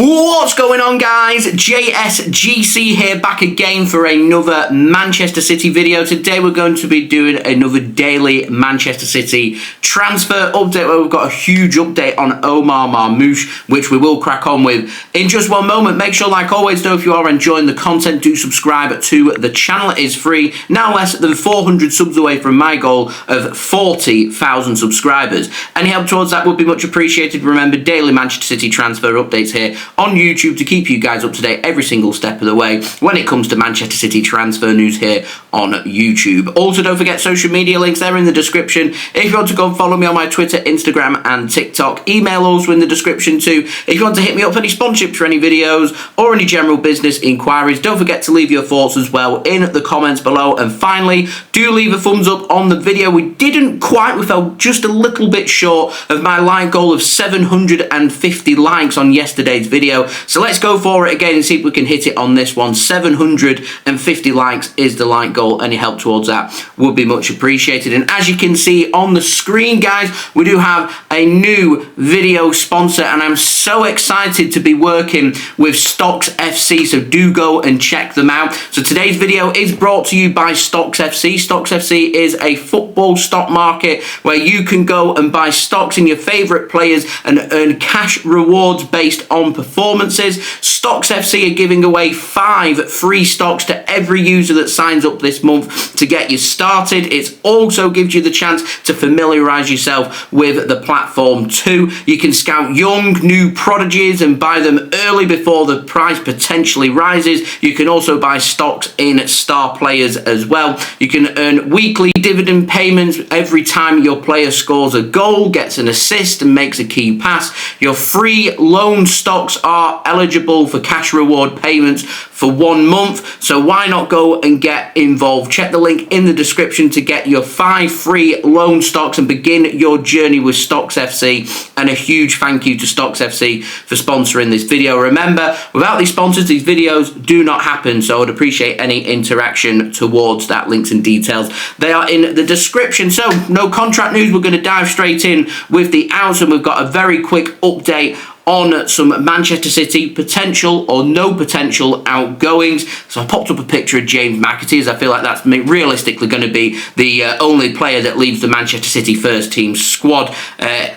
What's going on, guys? JSGC here, back again for another Manchester City video. Today we're going to be doing another daily Manchester City transfer update where we've got a huge update on Omar Marmoush, which we will crack on with in just one moment. Make sure, like always though, if you are enjoying the content, do subscribe to the channel. It is free, now less than 400 subs away from my goal of 40,000 subscribers. Any help towards that would be much appreciated. Remember, daily Manchester City transfer updates here on YouTube to keep you guys up to date every single step of the way when it comes to Manchester City transfer news here on YouTube. Also, don't forget social media links there in the description. If you want to go and follow me on my Twitter, Instagram and TikTok, email also in the description too. If you want to hit me up for any sponsorships for any videos or any general business inquiries, don't forget to leave your thoughts as well in the comments below. And finally, do leave a thumbs up on the video. We fell just a little bit short of my like goal of 750 likes on yesterday's video. So let's go for it again and see if we can hit it on this one. 750 likes is the like goal. Any help towards that would be much appreciated. And as you can see on the screen, guys, we do have a new video sponsor, and I'm so excited to be working with Stocks FC, so do go and check them out. So today's video is brought to you by Stocks FC. Stocks FC is a football stock market where you can go and buy stocks in your favourite players and earn cash rewards based on performances. Stocks FC are giving away 5 free stocks to every user that signs up this month to get you started. It also gives you the chance to familiarise yourself with the platform too. You can scout young, new prodigies and buy them early before the price potentially rises. You can also buy stocks in star players as well. You can earn weekly dividend payments every time your player scores a goal, gets an assist and makes a key pass. Your free loan stocks are eligible for cash reward payments for 1 month, so why not go and get involved? Check the link in the description to get your 5 free loan stocks and begin your journey with Stocks FC. And a huge thank you to Stocks FC for sponsoring this video. Remember, without these sponsors, these videos do not happen, so I'd appreciate any interaction towards that. Links and details, they are in the description. So no contract news, we're going to dive straight in with the outs, and we've got a very quick update on some Manchester City potential or no potential outgoings. So I popped up a picture of James McAtee, as I feel like that's realistically going to be the only player that leaves the Manchester City first team squad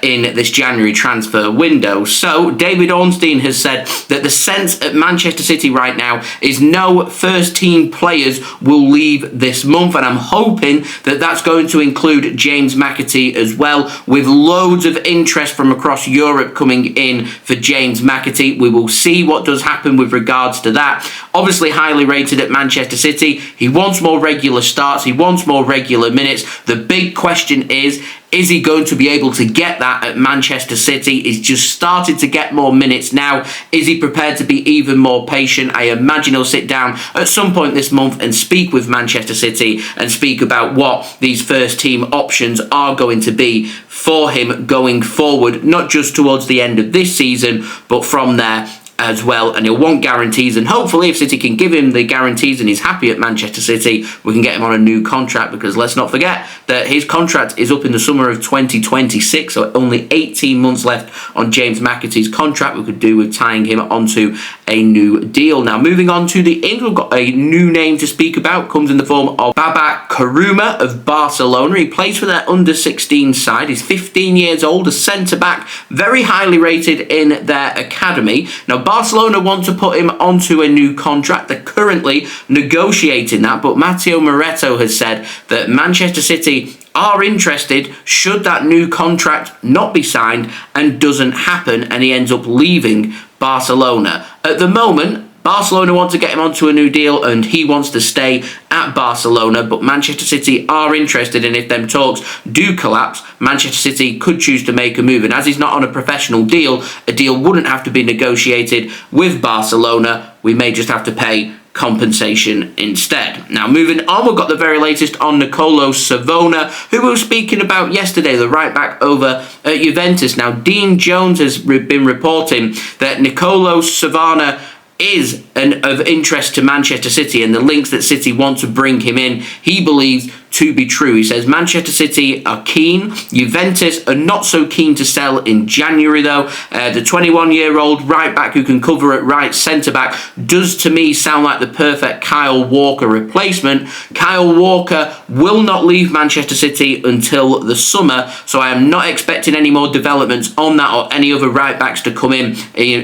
in this January transfer window. So David Ornstein has said that the sense at Manchester City right now is no first team players will leave this month, and I'm hoping that that's going to include James McAtee as well, with loads of interest from across Europe coming in for James McAtee. We will see what does happen with regards to that. Obviously highly rated at Manchester City. He wants more regular starts. He wants more regular minutes. The big question is he going to be able to get that at Manchester City? He's just started to get more minutes now. Is he prepared to be even more patient? I imagine he'll sit down at some point this month and speak with Manchester City and speak about what these first team options are going to be for him going forward, not just towards the end of this season, but from there as well. And he'll want guarantees, and hopefully if City can give him the guarantees and he's happy at Manchester City, we can get him on a new contract, because let's not forget that his contract is up in the summer of 2026, so only 18 months left on James McAtee's contract. We could do with tying him onto a new deal. Now moving on to the Ings, we've got a new name to speak about. Comes in the form of Baba Kourouma of Barcelona. He plays for their under-16 side. He's 15 years old, a centre-back, very highly rated in their academy. Now Barcelona want to put him onto a new contract. They're currently negotiating that, but Matteo Moretto has said that Manchester City are interested should that new contract not be signed and doesn't happen and he ends up leaving Barcelona. At the moment, Barcelona want to get him onto a new deal and he wants to stay at Barcelona, but Manchester City are interested, and if them talks do collapse, Manchester City could choose to make a move. And as he's not on a professional deal, a deal wouldn't have to be negotiated with Barcelona. We may just have to pay compensation instead. Now moving on, we've got the very latest on Nicolo Savona, who we were speaking about yesterday, the right back over at Juventus. Now Dean Jones has been reporting that Nicolo Savona is of interest to Manchester City, and the links that City want to bring him in, he believes, to be true. He says Manchester City are keen. Juventus are not so keen to sell in January though. The 21-year-old right back who can cover at right centre back does to me sound like the perfect Kyle Walker replacement. Kyle Walker will not leave Manchester City until the summer, so I am not expecting any more developments on that or any other right backs to come in,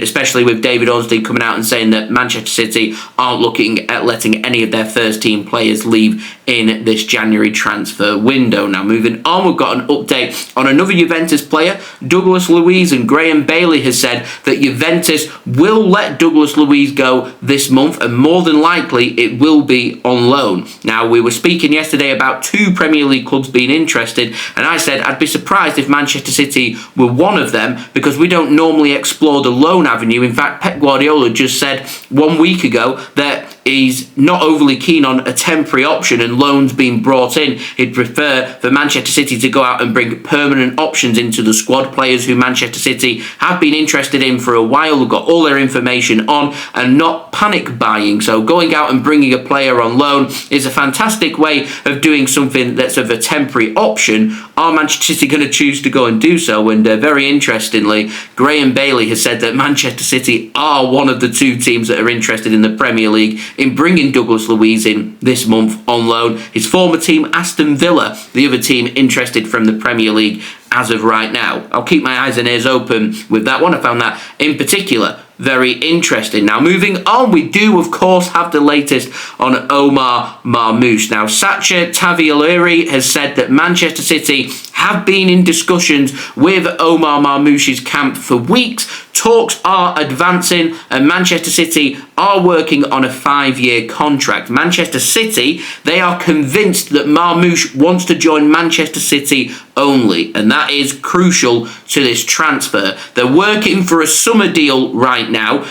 especially with David Ornstein coming out and saying that Manchester City aren't looking at letting any of their first team players leave in this January transfer window. Now moving on, we've got an update on another Juventus player. Douglas Luiz, and Graeme Bailey has said that Juventus will let Douglas Luiz go this month, and more than likely it will be on loan. Now we were speaking yesterday about 2 Premier League clubs being interested, and I said I'd be surprised if Manchester City were one of them, because we don't normally explore the loan avenue. In fact, Pep Guardiola just said 1 week ago that he's not overly keen on a temporary option and loans being brought in. He'd prefer for Manchester City to go out and bring permanent options into the squad, players who Manchester City have been interested in for a while, who've got all their information on, and not panic buying. So going out and bringing a player on loan is a fantastic way of doing something that's of a temporary option. Are Manchester City going to choose to go and do so? And very interestingly, Graeme Bailey has said that Manchester City are one of the 2 teams that are interested in the Premier League in bringing Douglas Luiz in this month on loan. His former team, Aston Villa, the other team interested from the Premier League as of right now. I'll keep my eyes and ears open with that one. I found that in particular very interesting. Now moving on, we do of course have the latest on Omar Marmoush. Now Sacha Tavolieri has said that Manchester City have been in discussions with Omar Marmoush's camp for weeks. Talks are advancing and Manchester City are working on a 5-year contract. Manchester City, they are convinced that Marmoush wants to join Manchester City only, and that is crucial to this transfer. They're working for a summer deal right now,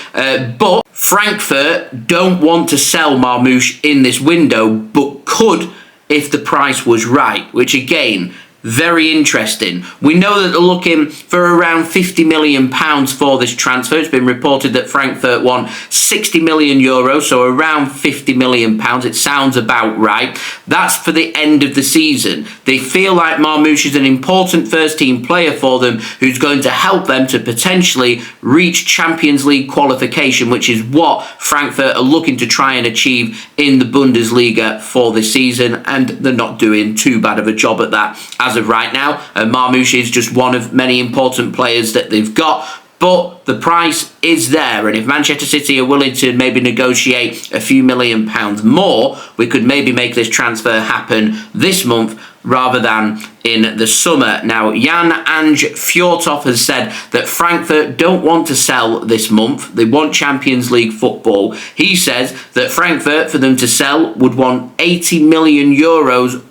but Frankfurt don't want to sell Marmoush in this window, but could if the price was right, which again, very interesting. We know that they're looking for around £50 million for this transfer. It's been reported that Frankfurt won €60 million, so around £50 million. It sounds about right. That's for the end of the season. They feel like Marmoush is an important first-team player for them who's going to help them to potentially reach Champions League qualification, which is what Frankfurt are looking to try and achieve in the Bundesliga for this season, and they're not doing too bad of a job at that as of right now. Marmoush is just one of many important players that they've got, but the price is there, and if Manchester City are willing to maybe negotiate a few £1 million more, we could maybe make this transfer happen this month rather than in the summer. Now, Ange Fjortoft has said that Frankfurt don't want to sell this month. They want Champions League football. He says that Frankfurt, for them to sell, would want €80 million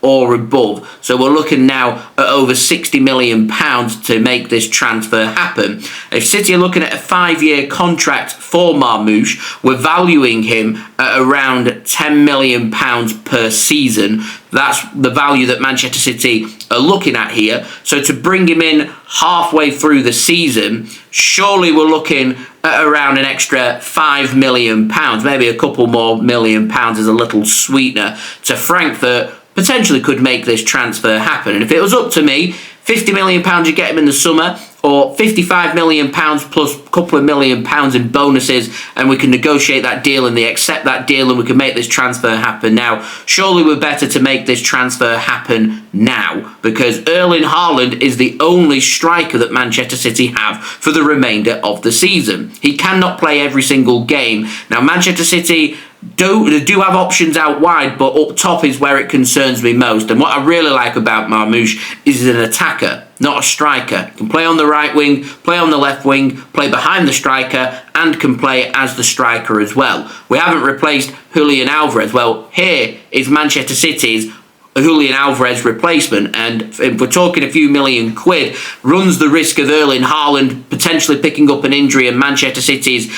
or above. So we're looking now at over £60 million to make this transfer happen. If City are looking at a 5-year contract for Marmoush, we're valuing him at around £10 million per season. That's the value that Manchester City are looking at here. So to bring him in halfway through the season, surely we're looking at around an extra £5 million, maybe a couple more £1 million as a little sweetener to Frankfurt. Potentially could make this transfer happen. And if it was up to me, £50 million you get him in the summer, or £55 million plus a couple of £1 million in bonuses, and we can negotiate that deal and they accept that deal and we can make this transfer happen now. Surely we're better to make this transfer happen now, because Erling Haaland is the only striker that Manchester City have for the remainder of the season. He cannot play every single game. Now Manchester City do have options out wide, but up top is where it concerns me most. And what I really like about Marmoush is he's an attacker, not a striker. He can play on the right wing, play on the left wing, play behind the striker, and can play as the striker as well. We haven't replaced Julian Alvarez. Well, here is Manchester City's Julian Alvarez replacement, and if we're talking a few £1 million, runs the risk of Erling Haaland potentially picking up an injury and Manchester City's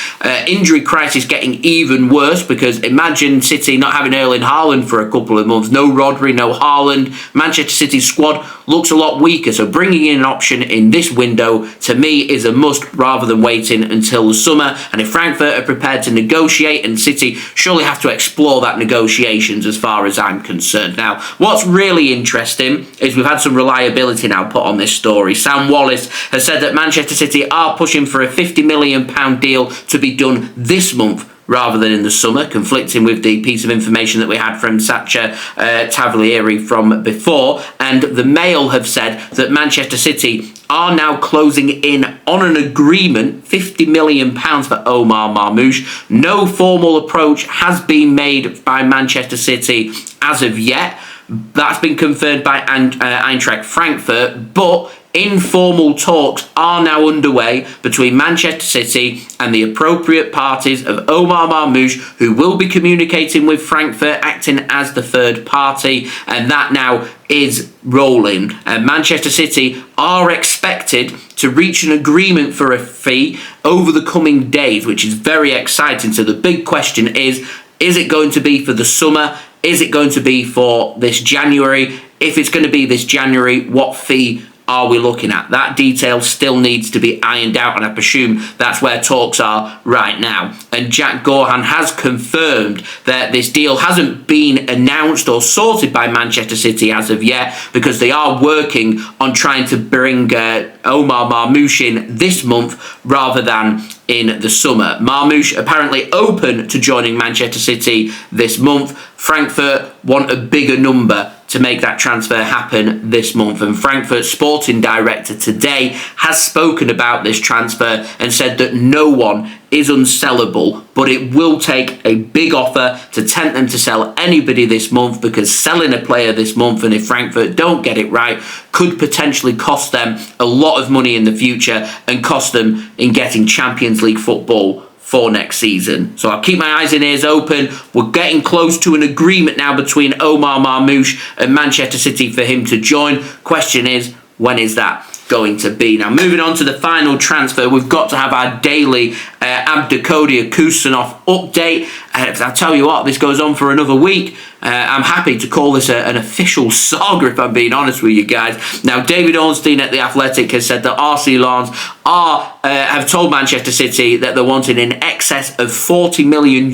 injury crisis getting even worse, because imagine City not having Erling Haaland for a couple of months. No Rodri, no Haaland. Manchester City's squad looks a lot weaker. So bringing in an option in this window, to me, is a must rather than waiting until the summer. And if Frankfurt are prepared to negotiate, and City surely have to explore that negotiations as far as I'm concerned. Now, what's really interesting is we've had some reliability now put on this story. Sam Wallace has said that Manchester City are pushing for a £50 million deal to be done this month rather than in the summer, conflicting with the piece of information that we had from Sacha Tavolieri from before. And the Mail have said that Manchester City are now closing in on an agreement, £50 million for Omar Marmoush. No formal approach has been made by Manchester City as of yet. That's been confirmed by Eintracht Frankfurt, but informal talks are now underway between Manchester City and the appropriate parties of Omar Marmoush, who will be communicating with Frankfurt, acting as the third party, and that now is rolling. Manchester City are expected to reach an agreement for a fee over the coming days, which is very exciting. So the big question is it going to be for the summer? Is it going to be for this January? If it's going to be this January, what fee are we looking at? That detail still needs to be ironed out, and I presume that's where talks are right now. And Jack Gaughan has confirmed that this deal hasn't been announced or sorted by Manchester City as of yet, because they are working on trying to bring Omar Marmoush in this month rather than in the summer. Marmoush apparently open to joining Manchester City this month. Frankfurt want a bigger number to make that transfer happen this month, and Frankfurt's sporting director today has spoken about this transfer and said that no one is unsellable, but it will take a big offer to tempt them to sell anybody this month, because selling a player this month, and if Frankfurt don't get it right, could potentially cost them a lot of money in the future and cost them in getting Champions League football for next season. So I'll keep my eyes and ears open. We're getting close to an agreement now between Omar Marmoush and Manchester City for him to join. Question is, when is that going to be? Now, moving on to the final transfer, we've got to have our daily Abdukodir Khusanov update. I'll tell you what, this goes on for another week. I'm happy to call this an official saga, if I'm being honest with you guys. Now, David Ornstein at The Athletic has said that RC Lens have told Manchester City that they're wanting in excess of €40 million,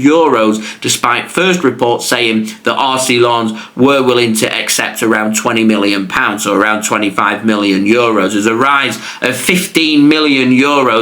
despite first reports saying that RC Lens were willing to accept around £20 million, so around €25 million. There's a rise of €15 million,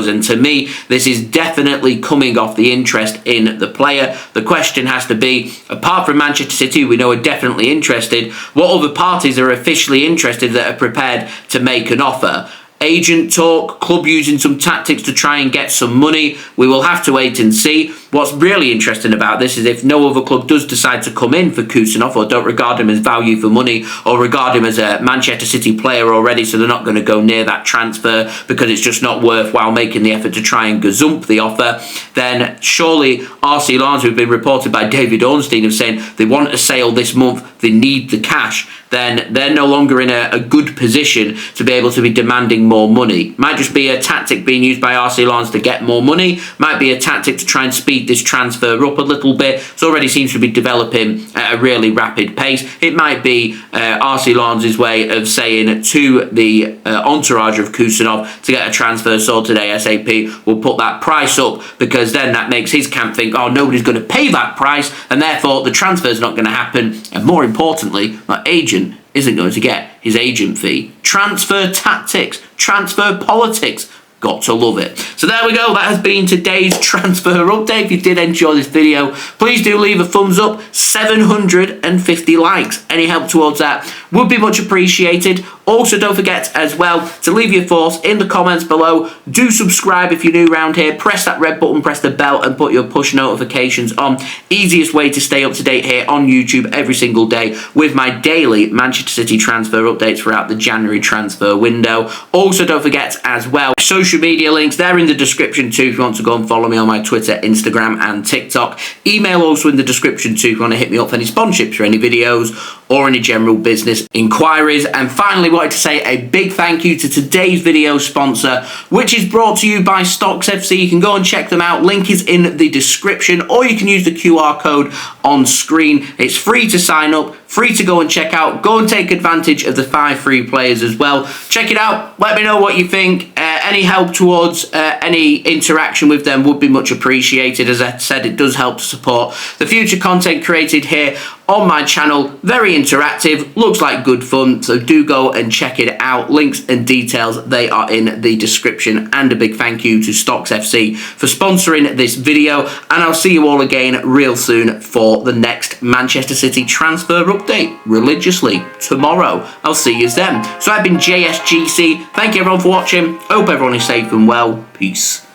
and to me, this is definitely coming off the interest in the player. The question has to be, apart from Manchester City, we know are definitely interested, what other parties are officially interested that are prepared to make an offer? Agent talk, club using some tactics to try and get some money. We will have to wait and see. What's really interesting about this is if no other club does decide to come in for Khusanov, or don't regard him as value for money, or regard him as a Manchester City player already, so they're not going to go near that transfer because it's just not worthwhile making the effort to try and gazump the offer, then surely RC Lens, who've been reported by David Ornstein of saying they want a sale this month, they need the cash, then they're no longer in a good position to be able to be demanding more money. Might just be a tactic being used by RC Lens to get more money, might be a tactic to try and speed this transfer up a little bit. It already seems to be developing at a really rapid pace. It might be RC Lens' way of saying to the entourage of Khusanov to get a transfer sorted ASAP, we'll put that price up, because then that makes his camp think, oh, nobody's going to pay that price, and therefore the transfer's not going to happen, and more importantly, my agent isn't going to get his agent fee. Transfer tactics, transfer politics. Got to love it. So there we go. That has been today's transfer update. If you did enjoy this video, please do leave a thumbs up. 750 likes. Any help towards that would be much appreciated. Also, don't forget as well to leave your thoughts in the comments below. Do subscribe if you're new around here. Press that red button, press the bell, and put your push notifications on. Easiest way to stay up to date here on YouTube every single day with my daily Manchester City transfer updates throughout the January transfer window. Also, don't forget as well, social media links, they're in the description too if you want to go and follow me on my Twitter, Instagram, and TikTok. Email also in the description too if you want to hit me up for any sponsorships or any videos or any general business inquiries. And finally, wanted to say a big thank you to today's video sponsor, which is brought to you by Stocks FC. You can go and check them out. Link is in the description, or you can use the QR code on screen. It's free to sign up, free to go and check out. Go and take advantage of the 5 free players as well. Check it out. Let me know what you think. Any help towards any interaction with them would be much appreciated. As I said, it does help to support the future content created here on my channel. Very interactive, looks like good fun, so do go and check it out. Links and details, they are in the description. And a big thank you to Stocks FC for sponsoring this video, and I'll see you all again real soon for the next Manchester City transfer update religiously tomorrow. I'll see you then. So I've been JSGC. Thank you everyone for watching. Hope everyone is safe and well. Peace.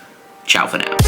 Ciao for now.